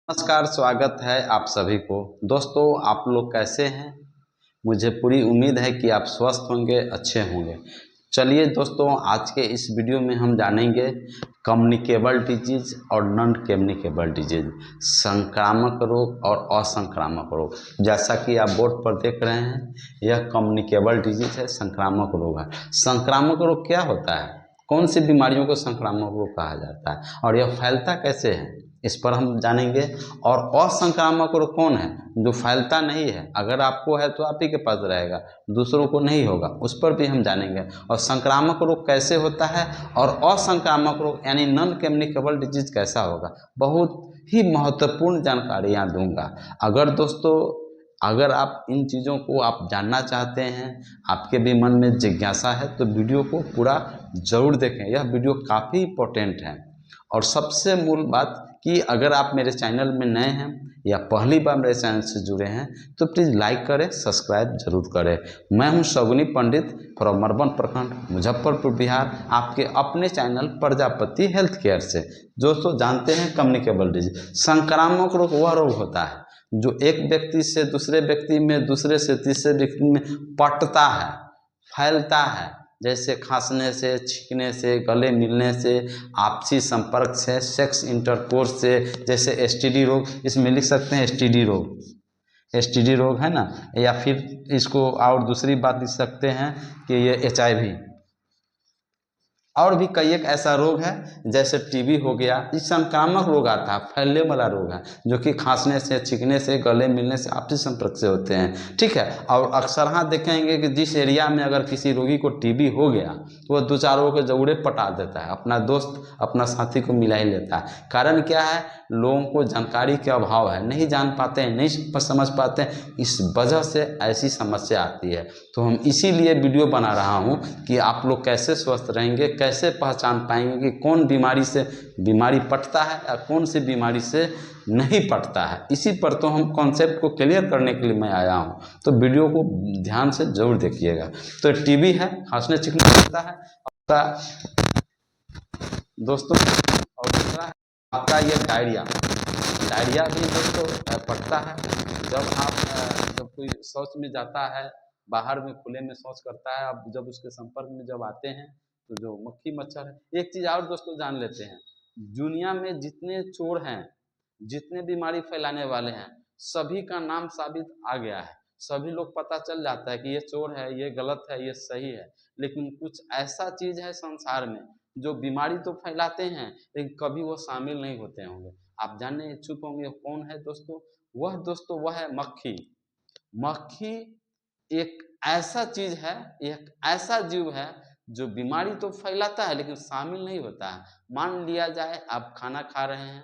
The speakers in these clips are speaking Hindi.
नमस्कार, स्वागत है आप सभी को। दोस्तों, आप लोग कैसे हैं? मुझे पूरी उम्मीद है कि आप स्वस्थ होंगे, अच्छे होंगे। चलिए दोस्तों, आज के इस वीडियो में हम जानेंगे कम्युनिकेबल डिजीज और नॉन कम्युनिकेबल डिजीज, संक्रामक रोग और असंक्रामक रोग। जैसा कि आप बोर्ड पर देख रहे हैं, यह कम्युनिकेबल डिजीज है, संक्रामक रोग है। संक्रामक रोग क्या होता है? कौन सी बीमारियों को संक्रामक रोग कहा जाता है और यह फैलता कैसे है, इस पर हम जानेंगे। और असंक्रामक रोग कौन है? जो फैलता नहीं है, अगर आपको है तो आप ही के पास रहेगा, दूसरों को नहीं होगा, उस पर भी हम जानेंगे। और संक्रामक रोग कैसे होता है और असंक्रामक रोग यानी नॉन कम्युनिकेबल डिजीज कैसा होगा, बहुत ही महत्वपूर्ण जानकारियाँ दूंगा। अगर आप इन चीज़ों को आप जानना चाहते हैं, आपके भी मन में जिज्ञासा है, तो वीडियो को पूरा ज़रूर देखें। यह वीडियो काफ़ी इम्पोर्टेंट है। और सबसे मूल बात कि अगर आप मेरे चैनल में नए हैं या पहली बार मेरे चैनल से जुड़े हैं तो प्लीज़ लाइक करें, सब्सक्राइब जरूर करें। मैं हूं शगुनी पंडित फ्रॉम मरबन प्रखंड, मुजफ्फरपुर, बिहार, आपके अपने चैनल प्रजापति हेल्थ केयर से। दोस्तों, जानते हैं कम्युनिकेबल डिजीज, संक्रामक रोग वह रोग होता है जो एक व्यक्ति से दूसरे व्यक्ति में, दूसरे से तीसरे व्यक्ति में पटता है, फैलता है। जैसे खांसने से, छींकने से, गले मिलने से, आपसी संपर्क से, सेक्स इंटरकोर्स से। जैसे एसटीडी रोग, इसमें लिख सकते हैं एसटीडी रोग, एसटीडी रोग है ना। या फिर इसको और दूसरी बात लिख सकते हैं कि ये एचआईवी। और भी कई एक ऐसा रोग है जैसे टीबी हो गया। ये संक्रामक रोग आता है, फैलने वाला रोग है, जो कि खांसने से, छींकने से, गले मिलने से, आपसी संपर्क से होते हैं। ठीक है। और अक्सर हाँ देखेंगे कि जिस एरिया में अगर किसी रोगी को टीबी हो गया तो वह दो चारों के जौड़े पटा देता है, अपना दोस्त, अपना साथी को मिला ही लेता है। कारण क्या है? लोगों को जानकारी के अभाव है, नहीं जान पाते हैं, नहीं समझ पाते हैं, इस वजह से ऐसी समस्या आती है। तो हम इसीलिए वीडियो बना रहा हूँ कि आप लोग कैसे स्वस्थ रहेंगे, कैसे पहचान पाएंगे कि कौन बीमारी से बीमारी पटता है या कौन सी बीमारी से नहीं पटता है। इसी पर तो हम कॉन्सेप्ट को क्लियर करने के लिए मैं आया हूँ, तो वीडियो को ध्यान से जरूर देखिएगा। तो टीबी है, खांसने छींकने लगता है आपका दोस्तों। और दूसरा है आपका ये डायरिया। डायरिया भी दोस्तों पड़ता है जब कोई शौच में जाता है, बाहर में खुले में शौच करता है, अब जब उसके संपर्क में जब आते हैं तो जो मक्खी मच्छर है। एक चीज और दोस्तों जान लेते हैं, दुनिया में जितने चोर हैं, जितने बीमारी फैलाने वाले हैं, सभी का नाम साबित आ गया है। सभी लोग पता चल जाता है कि ये चोर है, ये गलत है, ये सही है। लेकिन कुछ ऐसा चीज है संसार में जो बीमारी तो फैलाते हैं लेकिन कभी वो शामिल नहीं होते होंगे। आप जानने इच्छुक होंगे कौन है दोस्तों? वह है मक्खी। मक्खी एक ऐसा चीज है, एक ऐसा जीव है जो बीमारी तो फैलाता है लेकिन शामिल नहीं होता है। मान लिया जाए आप खाना खा रहे हैं,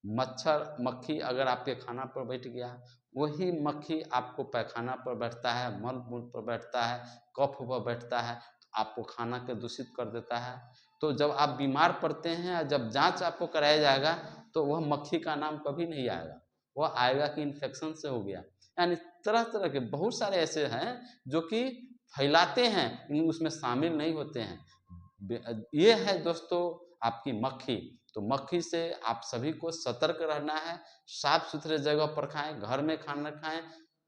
मच्छर मक्खी अगर आपके खाना पर बैठ गया, वही मक्खी आपको पैखाना पर बैठता है, मल मूत्र पर बैठता है, कफ पर बैठता है, तो आपको खाना के दूषित कर देता है। तो जब आप बीमार पड़ते हैं, जब जांच आपको कराया जाएगा, तो वह मक्खी का नाम कभी नहीं आएगा, वह आएगा कि इन्फेक्शन से हो गया। यानी तरह तरह के बहुत सारे ऐसे हैं जो कि फैलाते हैं लेकिन उसमें शामिल नहीं होते हैं। ये है दोस्तों आपकी मक्खी। तो मक्खी से आप सभी को सतर्क रहना है। साफ सुथरे जगह पर खाएं, घर में खाना खाएं,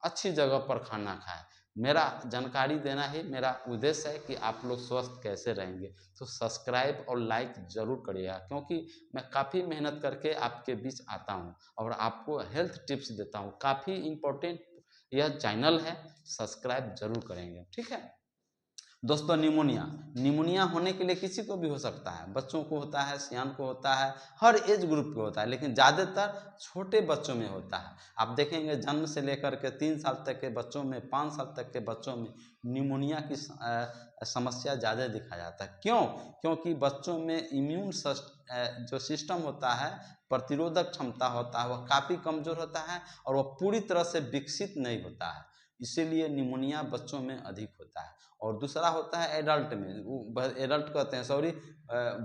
अच्छी जगह पर खाना खाएं। मेरा जानकारी देना ही मेरा उद्देश्य है कि आप लोग स्वस्थ कैसे रहेंगे। तो सब्सक्राइब और लाइक जरूर करिएगा, क्योंकि मैं काफ़ी मेहनत करके आपके बीच आता हूँ और आपको हेल्थ टिप्स देता हूँ। काफ़ी इम्पोर्टेंट यह चैनल है, सब्सक्राइब जरूर करेंगे। ठीक है दोस्तों। निमोनिया, निमोनिया होने के लिए किसी को भी हो सकता है, बच्चों को होता है, सियान को होता है, हर एज ग्रुप को होता है, लेकिन ज़्यादातर छोटे बच्चों में होता है। आप देखेंगे जन्म से लेकर के 3 साल तक के बच्चों में, 5 साल तक के बच्चों में निमोनिया की समस्या ज़्यादा दिखा जाता है। क्यों? क्योंकि बच्चों में इम्यून जो सिस्टम होता है, प्रतिरोधक क्षमता होता है, वह काफ़ी कमज़ोर होता है और वह पूरी तरह से विकसित नहीं होता है। इसीलिए निमोनिया बच्चों में अधिक होता है। और दूसरा होता है एडल्ट में, एडल्ट कहते हैं सॉरी,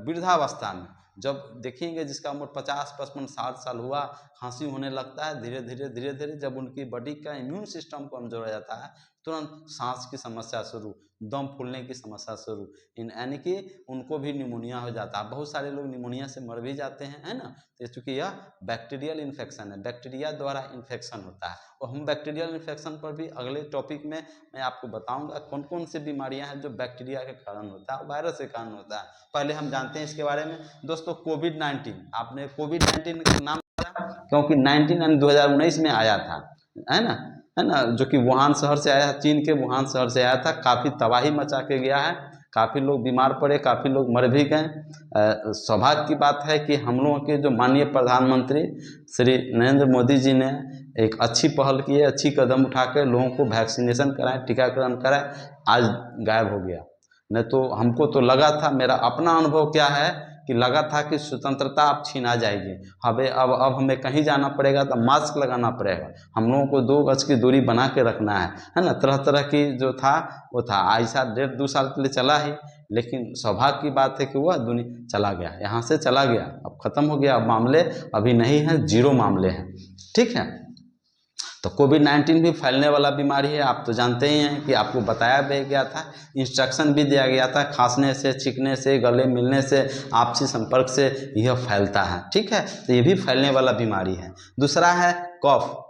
वृद्धावस्था में। जब देखेंगे जिसका उम्र 50, 55, 60 साल हुआ, खांसी होने लगता है, धीरे धीरे जब उनकी बॉडी का इम्यून सिस्टम कमजोर हो जाता है, तुरंत सांस की समस्या शुरू, दम फूलने की समस्या शुरू, यानी कि उनको भी निमोनिया हो जाता है। बहुत सारे लोग निमोनिया से मर भी जाते हैं, है ना। तो चूँकि यह बैक्टीरियल इन्फेक्शन है, बैक्टीरिया द्वारा इन्फेक्शन होता है। और हम बैक्टीरियल इन्फेक्शन पर भी अगले टॉपिक में मैं आपको बताऊंगा कौन कौन सी बीमारियां हैं जो बैक्टीरिया के कारण होता है, वायरस के कारण होता है। पहले हम जानते हैं इसके बारे में दोस्तों। कोविड-19, आपने कोविड-19 का नाम सुना, क्योंकि 2019 में आया था, है ना, जो कि वुहान शहर से आया, चीन के वुहान शहर से आया था। काफ़ी तबाही मचा के गया है, काफ़ी लोग बीमार पड़े, काफ़ी लोग मर भी गए। सौभाग्य की बात है कि हम लोगों के जो माननीय प्रधानमंत्री श्री नरेंद्र मोदी जी ने एक अच्छी पहल की है, अच्छी कदम उठा कर लोगों को वैक्सीनेशन कराएं, टीकाकरण कराएं, आज गायब हो गया। नहीं तो हमको तो लगा था, मेरा अपना अनुभव क्या है कि लगा था कि स्वतंत्रता अब छीना जाएगी, अब हमें कहीं जाना पड़ेगा तो मास्क लगाना पड़ेगा, हम लोगों को 2 गज की दूरी बना के रखना है ना। तरह तरह की जो था वो था, ऐसा 1.5-2 साल के लिए चला ही, लेकिन सौभाग्य की बात है कि वह दुनिया चला गया, यहाँ से चला गया, अब ख़त्म हो गया। अब मामले अभी नहीं हैं, 0 मामले हैं, ठीक है। तो कोविड-19 भी फैलने वाला बीमारी है, आप तो जानते ही हैं कि आपको बताया भी गया था, इंस्ट्रक्शन भी दिया गया था, खांसने से, छींकने से, गले मिलने से, आपसी संपर्क से यह फैलता है, ठीक है। तो ये भी फैलने वाला बीमारी है। दूसरा है कफ,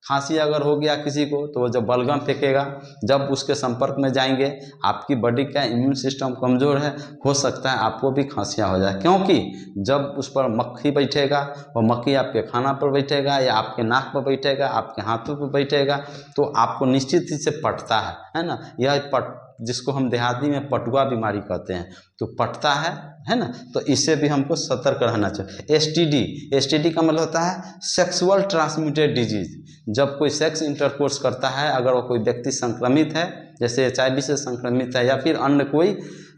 खांसी अगर हो गया किसी को तो वो जब बलगम फेंकेगा, जब उसके संपर्क में जाएंगे, आपकी बॉडी का इम्यून सिस्टम कमज़ोर है, हो सकता है आपको भी खांसियाँ हो जाए, क्योंकि जब उस पर मक्खी बैठेगा, वो मक्खी आपके खाना पर बैठेगा या आपके नाक पर बैठेगा, आपके हाथों पर बैठेगा, तो आपको निश्चित ही से पटता है ना। यह जिसको हम देहाती में पटुआ बीमारी कहते हैं, तो पटता है ना। तो इससे भी हमको सतर्क रहना चाहिए। एसटीडी का मतलब होता है सेक्सुअल ट्रांसमिटेड डिजीज। जब कोई सेक्स इंटरकोर्स करता है, अगर वो कोई व्यक्ति संक्रमित है, जैसे HIV से संक्रमित है, या फिर अन्य कोई,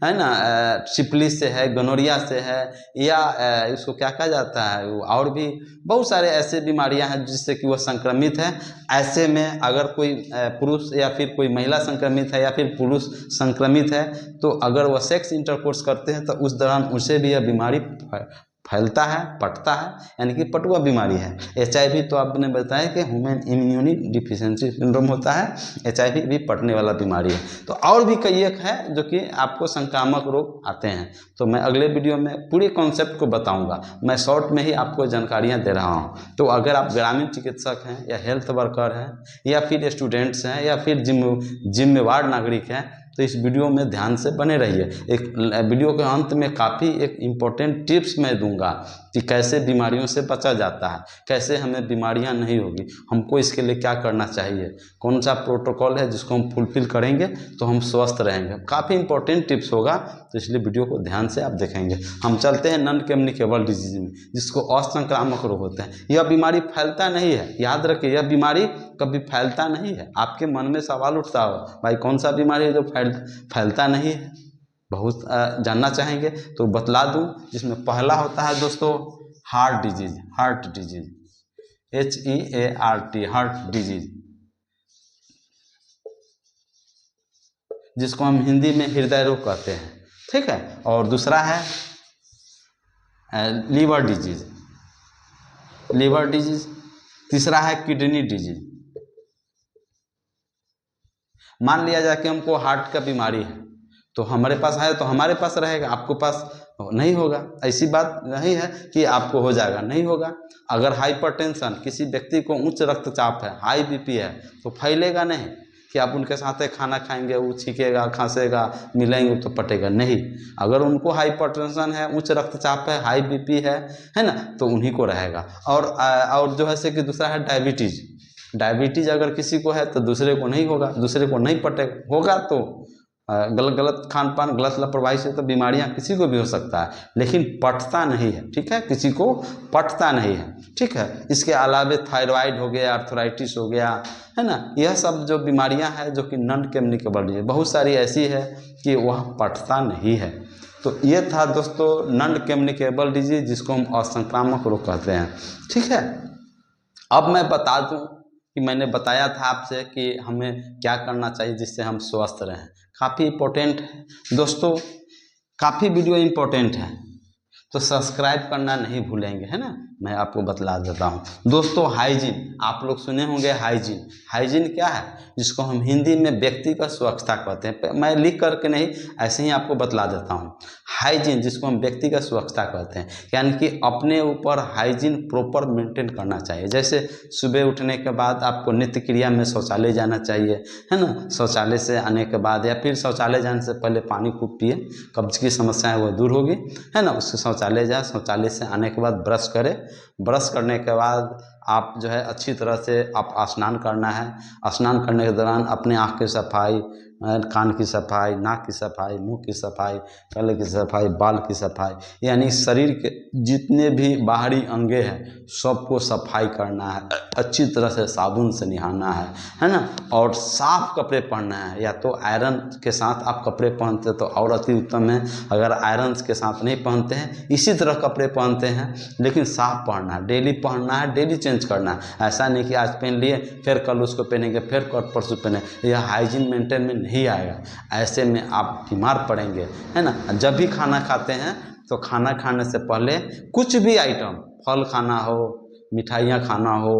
है ना, सिफिलिस से है, गोनोरिया से है, या इसको क्या कहा जाता है, और भी बहुत सारे ऐसे बीमारियां हैं जिससे कि वह संक्रमित है। ऐसे में अगर कोई पुरुष या फिर कोई महिला संक्रमित है या फिर पुरुष संक्रमित है, तो अगर वह सेक्स इंटरकोर्स करते हैं तो उस दौरान उसे भी यह बीमारी फैलता है, पटता है, यानी कि पटुआ बीमारी है। HIV तो आपने बताया कि ह्यूमन इम्यूनी डिफिशिएंसी सिंड्रोम होता है, HIV भी पटने वाला बीमारी है। तो और भी कई एक है जो कि आपको संक्रामक रोग आते हैं, तो मैं अगले वीडियो में पूरे कॉन्सेप्ट को बताऊंगा। मैं शॉर्ट में ही आपको जानकारियां दे रहा हूं। तो अगर आप ग्रामीण चिकित्सक हैं या हेल्थ वर्कर हैं या फिर स्टूडेंट्स हैं या फिर जिम्मेवार नागरिक हैं, तो इस वीडियो में ध्यान से बने रहिए। एक वीडियो के अंत में काफ़ी एक इम्पोर्टेंट टिप्स मैं दूंगा कि कैसे बीमारियों से बचा जाता है, कैसे हमें बीमारियां नहीं होगी, हमको इसके लिए क्या करना चाहिए, कौन सा प्रोटोकॉल है जिसको हम फुलफिल करेंगे तो हम स्वस्थ रहेंगे। काफ़ी इंपॉर्टेंट टिप्स होगा, तो इसलिए वीडियो को ध्यान से आप देखेंगे। हम चलते हैं नॉन कम्युनिकेबल डिजीज में, जिसको असंक्रामक रोग होते हैं। यह बीमारी फैलता नहीं है, याद रखिए, यह बीमारी कभी फैलता नहीं है। आपके मन में सवाल उठता हो, भाई कौन सा बीमारी है जो फैलता नहीं है, बहुत जानना चाहेंगे तो बतला दूं। जिसमें पहला होता है दोस्तों heart disease, HEART, heart disease, जिसको हम हिंदी में हृदय रोग कहते हैं, ठीक है। और दूसरा है लीवर डिजीज, तीसरा है किडनी डिजीज। मान लिया जाए कि हमको हार्ट का बीमारी है, तो हमारे पास है तो हमारे पास रहेगा, आपको पास नहीं होगा। ऐसी बात नहीं है कि आपको हो जाएगा, नहीं होगा। अगर हाइपरटेंशन, किसी व्यक्ति को उच्च रक्तचाप है, हाई BP है, तो फैलेगा नहीं कि आप उनके साथ खाना खाएंगे, वो छींकेगा, खांसेगा, मिलेंगे तो पटेगा नहीं। अगर उनको हाइपरटेंशन है, उच्च रक्तचाप है, हाई BP है ना, तो उन्हीं को रहेगा। और जो है से कि दूसरा है डायबिटीज अगर किसी को है तो दूसरे को नहीं होगा, दूसरे को नहीं पटेगा, होगा तो गलत खान पान, गलत लापरवाही से तो बीमारियां किसी को भी हो सकता है, लेकिन पटता नहीं है, ठीक है, किसी को पटता नहीं है, ठीक है। इसके अलावा थायराइड हो गया, आर्थराइटिस हो गया, है ना, यह सब जो बीमारियां हैं जो कि नॉन कम्युनिकेबल डिजीज, बहुत सारी ऐसी है कि वह पटता नहीं है। तो ये था दोस्तों नॉन कम्युनिकेबल डिजीज, जिसको हम असंक्रामक रोग कहते हैं, ठीक है। अब मैं बता दूं कि मैंने बताया था आपसे कि हमें क्या करना चाहिए जिससे हम स्वस्थ रहें। काफ़ी इम्पोर्टेंट है दोस्तों, काफ़ी वीडियो इम्पोर्टेंट है, तो सब्सक्राइब करना नहीं भूलेंगे, है ना। मैं आपको बतला देता हूँ दोस्तों। हाइजीन आप लोग सुने होंगे। हाइजीन, हाइजीन क्या है, जिसको हम हिंदी में व्यक्तिगत स्वच्छता कहते हैं। मैं लिख करके नहीं, ऐसे ही आपको बतला देता हूँ। हाइजीन जिसको हम व्यक्तिगत स्वच्छता कहते हैं, यानी कि अपने ऊपर हाइजीन प्रॉपर मेंटेन करना चाहिए। जैसे सुबह उठने के बाद आपको नित्य क्रिया में शौचालय जाना चाहिए, है ना। शौचालय से आने के बाद या फिर शौचालय जाने से पहले पानी खूब पिए, कब्ज की समस्या है वो दूर होगी, है ना। उससे शौचालय जाए, शौचालय से आने के बाद ब्रश करें, ब्रश करने के बाद आप जो है अच्छी तरह से आप स्नान करना है। स्नान करने के दौरान अपने आँख की सफाई, कान की सफाई, नाक की सफाई, मुंह की सफाई, गले की सफाई, बाल की सफाई, यानी शरीर के जितने भी बाहरी अंगे हैं सबको सफाई करना है। अच्छी तरह से साबुन से नहाना है ना। और साफ कपड़े पहनना है, या तो आयरन के साथ आप कपड़े पहनते तो और अति उत्तम है। अगर आयरन के साथ नहीं पहनते हैं, इसी तरह कपड़े पहनते हैं, लेकिन साफ पहनना है, डेली पहनना है, डेली चेंज करना है। ऐसा नहीं कि आज पहन लिए फिर कल उसको पहनेंगे, फिर कल परसों पहने, यह हाइजीन मेंटेन में नहीं आएगा। ऐसे में आप बीमार पड़ेंगे, है ना। जब भी खाना खाते हैं तो खाना खाने से पहले कुछ भी आइटम, फल खाना हो, मिठाइयाँ खाना हो,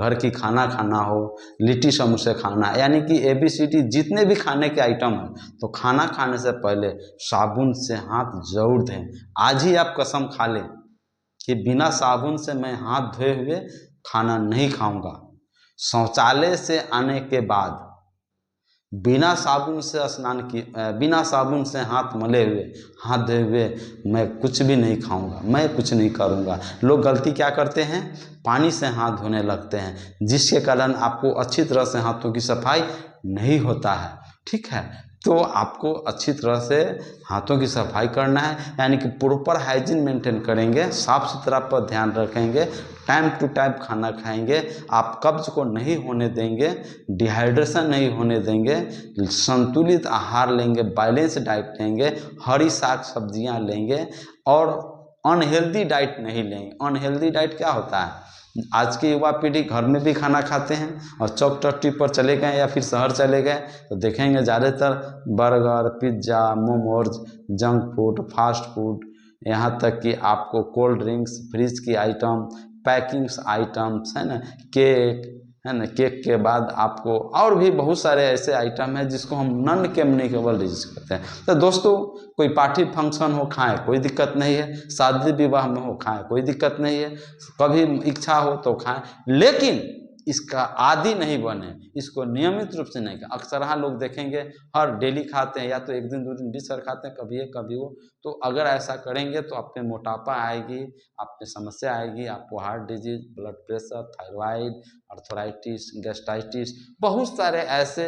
घर की खाना खाना हो, लिट्टी समोसे खाना, यानी कि ABCD जितने भी खाने के आइटम हैं, तो खाना खाने से पहले साबुन से हाथ जरूर धोएं। आज ही आप कसम खा लें कि बिना साबुन से मैं हाथ धोए हुए खाना नहीं खाऊंगा। शौचालय से आने के बाद बिना साबुन से स्नान किए, बिना साबुन से हाथ मले हुए, हाथ धोए हुए मैं कुछ भी नहीं खाऊंगा, मैं कुछ नहीं करूंगा। लोग गलती क्या करते हैं, पानी से हाथ धोने लगते हैं, जिसके कारण आपको अच्छी तरह से हाथों की सफाई नहीं होता है। ठीक है, तो आपको अच्छी तरह से हाथों की सफाई करना है, यानी कि प्रॉपर हाइजीन मेंटेन करेंगे, साफ सुथरा पर ध्यान रखेंगे, टाइम टू टाइम खाना खाएंगे, आप कब्ज को नहीं होने देंगे, डिहाइड्रेशन नहीं होने देंगे, संतुलित आहार लेंगे, बैलेंस डाइट लेंगे, हरी साग सब्जियां लेंगे और अनहेल्दी डाइट नहीं लेंगे। अनहेल्दी डाइट क्या होता है, आज की युवा पीढ़ी घर में भी खाना खाते हैं और चौक टट्टी पर चले गए या फिर शहर चले गए तो देखेंगे ज़्यादातर burger, pizza, momos, junk food, fast food, यहाँ तक कि आपको कोल्ड ड्रिंक्स, फ्रिज की आइटम, पैकिंग्स आइटम्स, है ना, केक, है ना। केक के बाद आपको और भी बहुत सारे ऐसे आइटम हैं जिसको हम नॉन कम्युनिकेबल डिजीज कहते हैं। तो दोस्तों, कोई पार्टी फंक्शन हो खाएं, कोई दिक्कत नहीं है, शादी विवाह में हो खाएं, कोई दिक्कत नहीं है, कभी इच्छा हो तो खाएं, लेकिन इसका आदी नहीं बने, इसको नियमित रूप से नहीं खाएं। अक्सर हाँ लोग देखेंगे हर डेली खाते हैं, या तो एक दिन दो दिन डिश खाते हैं, कभी ये कभी वो। तो अगर ऐसा करेंगे तो आप में मोटापा आएगी, आप में समस्या आएगी, आपको heart disease, blood pressure, thyroid, arthritis, gastritis, बहुत सारे ऐसे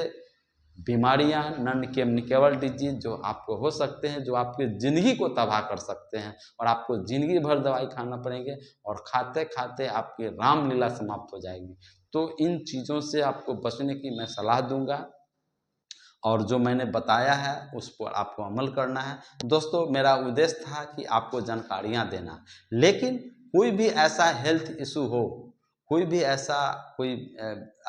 बीमारियां, नॉन कम्युनिकेबल डिजीज जो आपको हो सकते हैं, जो आपकी ज़िंदगी को तबाह कर सकते हैं और आपको ज़िंदगी भर दवाई खाना पड़ेंगे और खाते खाते आपकी रामलीला समाप्त हो जाएगी। तो इन चीज़ों से आपको बचने की मैं सलाह दूंगा और जो मैंने बताया है उस पर आपको अमल करना है। दोस्तों, मेरा उद्देश्य था कि आपको जानकारियाँ देना, लेकिन कोई भी ऐसा हेल्थ इशू हो, कोई भी ऐसा कोई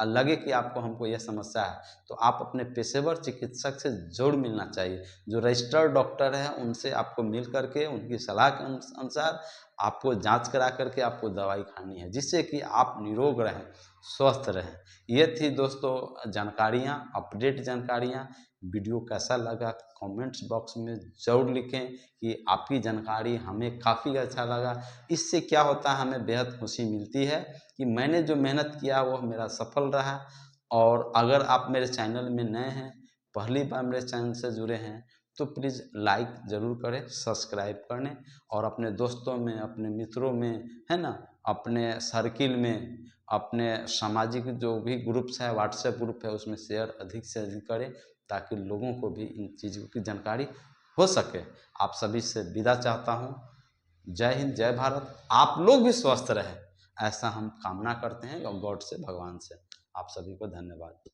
लगे कि आपको हमको यह समस्या है, तो आप अपने पेशेवर चिकित्सक से जरूर मिलना चाहिए। जो रजिस्टर्ड डॉक्टर हैं उनसे आपको मिल करके उनकी सलाह के अनुसार आपको जांच करा करके आपको दवाई खानी है, जिससे कि आप निरोग रहें, स्वस्थ रहें। ये थी दोस्तों जानकारियाँ, अपडेट जानकारियाँ। वीडियो कैसा लगा कमेंट्स बॉक्स में ज़रूर लिखें कि आपकी जानकारी हमें काफ़ी अच्छा लगा। इससे क्या होता है, हमें बेहद खुशी मिलती है कि मैंने जो मेहनत किया वो मेरा सफल रहा। और अगर आप मेरे चैनल में नए हैं, पहली बार मेरे चैनल से जुड़े हैं, तो प्लीज़ लाइक ज़रूर करें, सब्सक्राइब करें और अपने दोस्तों में, अपने मित्रों में, है ना, अपने सर्किल में, अपने सामाजिक जो भी ग्रुप्स है, व्हाट्सएप ग्रुप है, उसमें शेयर अधिक से अधिक करें ताकि लोगों को भी इन चीज़ों की जानकारी हो सके। आप सभी से विदा चाहता हूँ। जय हिंद, जय भारत। आप लोग भी स्वस्थ रहें, ऐसा हम कामना करते हैं और गॉड से, भगवान से। आप सभी को धन्यवाद।